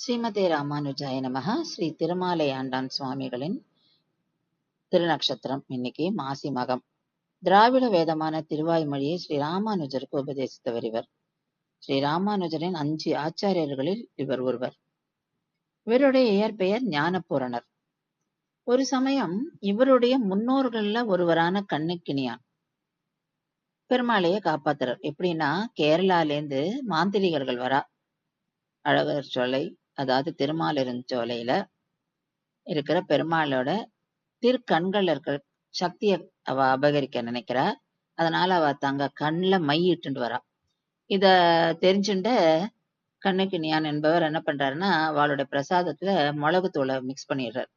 ஸ்ரீமதே ராமானுஜாய நமஹ. ஸ்ரீ திருமாலை ஆண்டான் சுவாமிகளின் திருநக்ஷத்திரம். இன்னைக்கு மாசி மகம். திராவிட வேதமான திருவாய்மொழியை ஸ்ரீ ராமானுஜருக்கு உபதேசித்தவர் இவர். ஸ்ரீ ராமானுஜரின் 5 ஆச்சாரியர்களில் இவர் ஒருவர். இவருடைய இயற்பெயர் ஞானபூரணர். ஒரு சமயம் இவருடைய முன்னோர்கள்ல ஒருவரான கண்ணுக்கினியான் பெருமாளைய காப்பாத்துறார். எப்படின்னா, கேரளாலேருந்து மாந்திரிகர்கள் வரா. அழகர் சோலை, அதாவது திருமாலிருஞ்சோலையில இருக்கிற பெருமாளோட திருக்கண்கள் இருக்கிற சக்தியை அவ அபகரிக்க நினைக்கிறா. அதனால அவ தங்க கண்ணுல மை இட்டுண்டு வரா. இத தெரிஞ்சுண்ட கண்ணுக்கினியான் என்பவர் என்ன பண்றாருன்னா, அவளுடைய பிரசாதத்துல மிளகுத்தூளை மிக்ஸ் பண்ணிடுறாரு.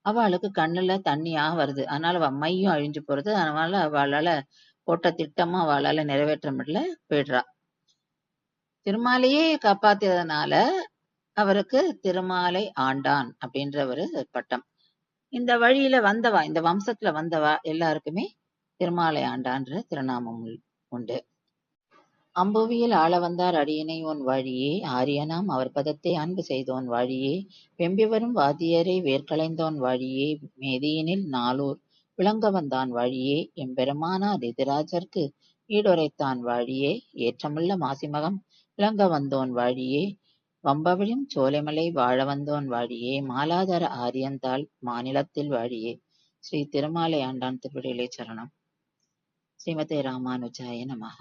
அவளுக்கு கண்ணுல தண்ணியா வருது. அதனால அவ மையும் அழிஞ்சு போறது. அதனால அவளால போட்ட திட்டமா அவளால நிறைவேற்ற முடியல, போயிடுறா. திருமாலையே காப்பாத்தியதுனால அவருக்கு திருமாலை ஆண்டான் அப்படின்ற ஒரு பட்டம். இந்த வழியில வந்தவா, இந்த வம்சத்துல வந்தவா எல்லாருக்குமே திருமாலை ஆண்டான்ற திருநாமம் உண்டு. அம்புவியில் ஆள வந்தார் அடியினை உன் வாழியே, ஆரியனாம் அவர் பதத்தை அன்பு செய்தோன் வாழியே, வெம்பி வரும் வாத்தியரை வேர்களைந்தோன் வாழியே, மேதியினில் நாளூர் விளங்க வந்தான் வாழியே, எம்பெருமானார் எதிராஜர்க்கு ஈடுரைத்தான் வாழியே, ஏற்றமுள்ள மாசிமகம் விளங்க வந்தோன் வாழியே, வம்பவிழும் சோலைமலை வாழ வந்தோன் வாழியே, மாலாதர ஆரியந்தாள் மாநிலத்தில் வாழியே. ஸ்ரீ திருமாலை ஆண்டான் திருவடிகளே சரணம். ஸ்ரீமதே ராமானுஜாய நமஹ.